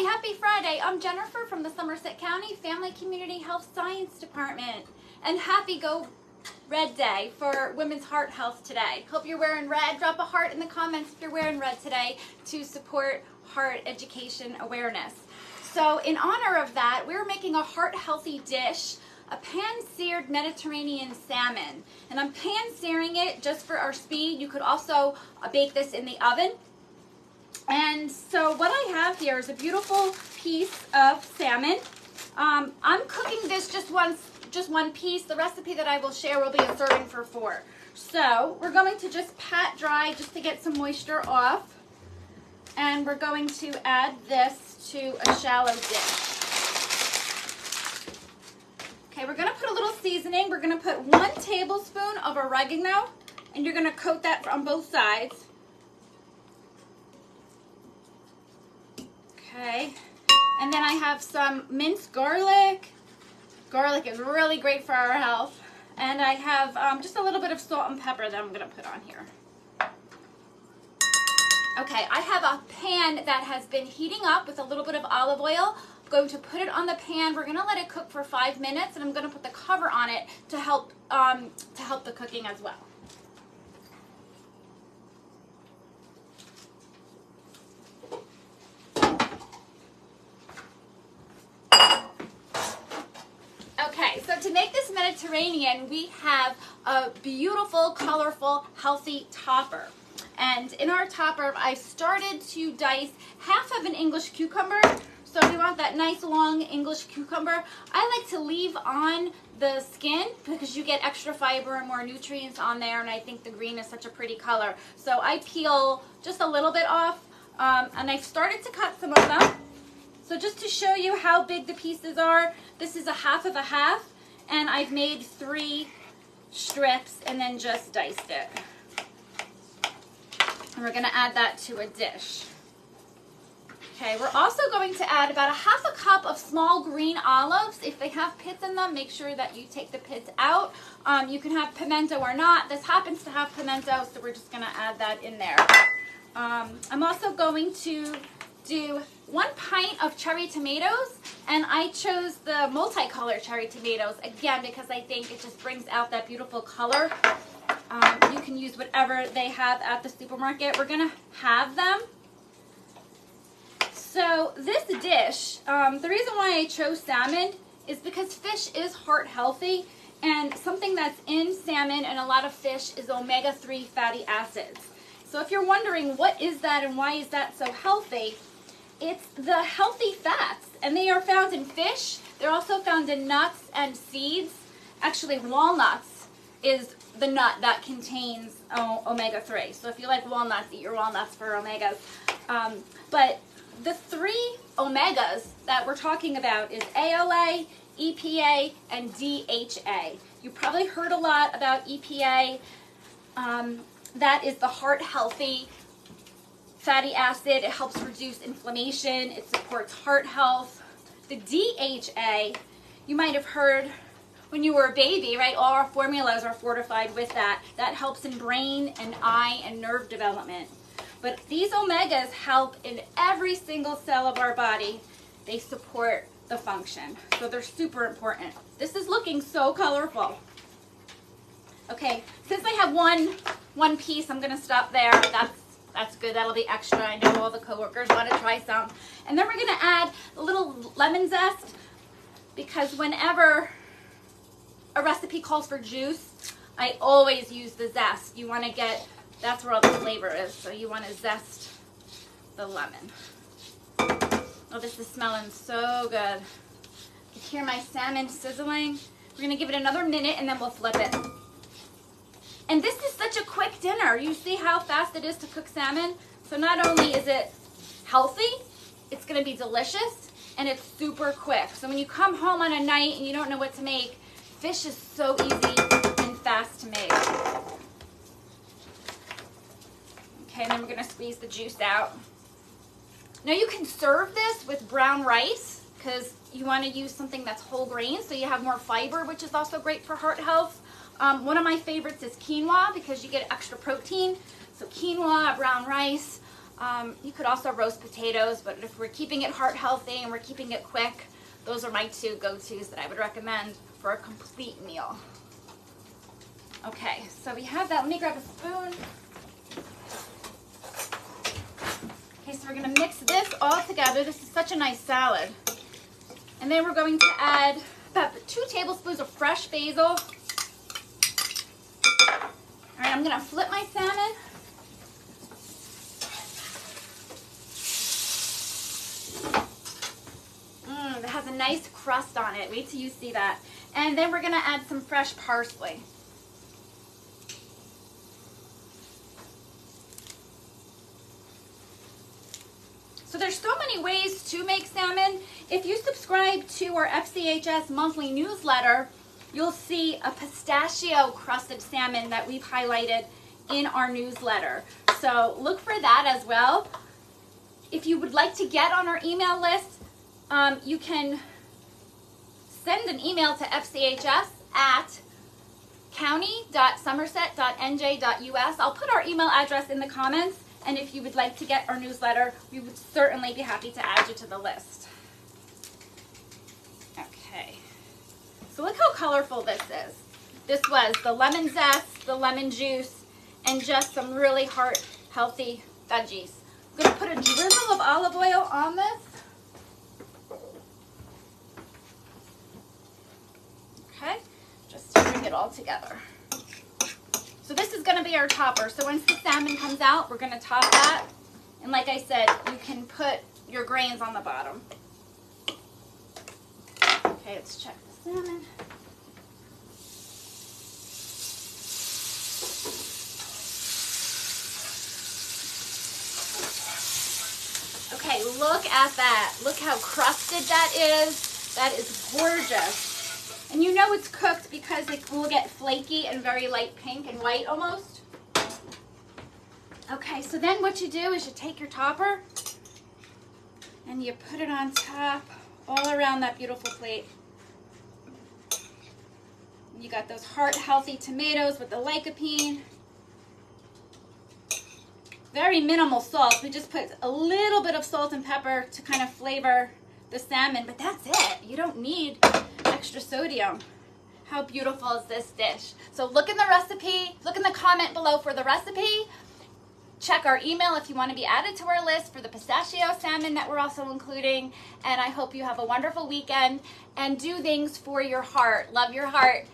Hi, happy Friday. I'm Jennifer from the Somerset County Family Community Health Science Department. And happy Go Red Day for Women's Heart Health today. Hope you're wearing red. Drop a heart in the comments if you're wearing red today to support heart education awareness. So in honor of that, we're making a heart-healthy dish, a pan-seared Mediterranean salmon. And I'm pan-searing it just for our speed. You could also bake this in the oven. And so what I have here is a beautiful piece of salmon. I'm cooking this just one piece. The recipe that I will share will be a serving for 4. So we're going to just pat dry just to get some moisture off. And we're going to add this to a shallow dish. Okay, we're going to put a little seasoning. We're going to put 1 tablespoon of oregano, and you're going to coat that on both sides. Okay, and then I have some minced garlic. Garlic is really great for our health. And I have just a little bit of salt and pepper that I'm going to put on here. Okay, I have a pan that has been heating up with a little bit of olive oil. I'm going to put it on the pan. We're going to let it cook for 5 minutes, and I'm going to put the cover on it to help the cooking as well. Okay, so to make this Mediterranean, we have a beautiful, colorful, healthy topper. And in our topper, I started to dice half of an English cucumber. So if you want that nice long English cucumber, I like to leave on the skin because you get extra fiber and more nutrients on there, and I think the green is such a pretty color. So I peel just a little bit off, and I've started to cut some of them. So just to show you how big the pieces are, this is a half of a half, and I've made 3 strips and then just diced it. And we're going to add that to a dish. Okay, we're also going to add about a half a cup of small green olives. If they have pits in them, make sure that you take the pits out. You can have pimento or not. This happens to have pimento, so we're just going to add that in there. I'm also going to do 1 pint of cherry tomatoes, and I chose the multicolored cherry tomatoes, again, because I think it just brings out that beautiful color. You can use whatever they have at the supermarket. We're going to halve them. So this dish, the reason why I chose salmon is because fish is heart healthy, and something that's in salmon and a lot of fish is omega-3 fatty acids. So if you're wondering what is that and why is that so healthy, it's the healthy fats, and they are found in fish. They're also found in nuts and seeds. Actually, walnuts is the nut that contains omega-3. So if you like walnuts, eat your walnuts for omegas. But the 3 omegas that we're talking about is ALA, EPA, and DHA. You probably heard a lot about EPA. That is the heart healthy fatty acid. It helps reduce inflammation. It supports heart health. The DHA, you might have heard when you were a baby, right? All our formulas are fortified with that. That helps in brain and eye and nerve development. But these omegas help in every single cell of our body. They support the function. So they're super important. This is looking so colorful. Okay, since I have one piece, I'm going to stop there. That's good. That'll be extra. I know all the coworkers want to try some. And then we're going to add a little lemon zest, because whenever a recipe calls for juice, I always use the zest. You want to get, that's where all the flavor is. So you want to zest the lemon. Oh, this is smelling so good. You can hear my salmon sizzling. We're going to give it another minute and then we'll flip it. And this is such a quick dinner. You see how fast it is to cook salmon? So not only is it healthy, it's going to be delicious, and it's super quick. So when you come home on a night and you don't know what to make, fish is so easy and fast to make. Okay, and then we're going to squeeze the juice out. Now you can serve this with brown rice, because you want to use something that's whole grain, so you have more fiber, which is also great for heart health. One of my favorites is quinoa, because you get extra protein. So quinoa, brown rice. You could also roast potatoes, but if we're keeping it heart healthy and we're keeping it quick, those are my two go-tos that I would recommend for a complete meal. Okay, so we have that. Let me grab a spoon. Okay, so we're gonna mix this all together. This is such a nice salad. And then we're going to add about 2 tablespoons of fresh basil. All right, I'm gonna flip my salmon. It has a nice crust on it. Wait till you see that. And then we're gonna add some fresh parsley. So there's so many ways to make salmon. If you subscribe to our FCHS monthly newsletter, you'll see a pistachio crusted salmon that we've highlighted in our newsletter. So look for that as well. If you would like to get on our email list, you can send an email to FCHS at county.somerset.nj.us. I'll put our email address in the comments, and if you would like to get our newsletter, we would certainly be happy to add you to the list. Okay, so look how colorful this is. This was the lemon zest, the lemon juice, and just some really heart-healthy veggies. I'm going to put a drizzle of olive oil on this. Okay, just to bring it all together. So this is going to be our topper. So once the salmon comes out, we're going to top that. And like I said, you can put your grains on the bottom. Okay, let's check the salmon. Okay, look at that. Look how crusted that is. That is gorgeous. And you know it's cooked because it will get flaky and very light pink and white almost. Okay, so then what you do is you take your topper and you put it on top all around that beautiful plate. You got those heart-healthy tomatoes with the lycopene. Very minimal salt. We just put a little bit of salt and pepper to kind of flavor the salmon, but that's it. You don't need extra sodium. How beautiful is this dish? So look in the recipe, look in the comment below for the recipe. Check our email if you want to be added to our list for the pistachio salmon that we're also including. And I hope you have a wonderful weekend and do things for your heart. Love your heart.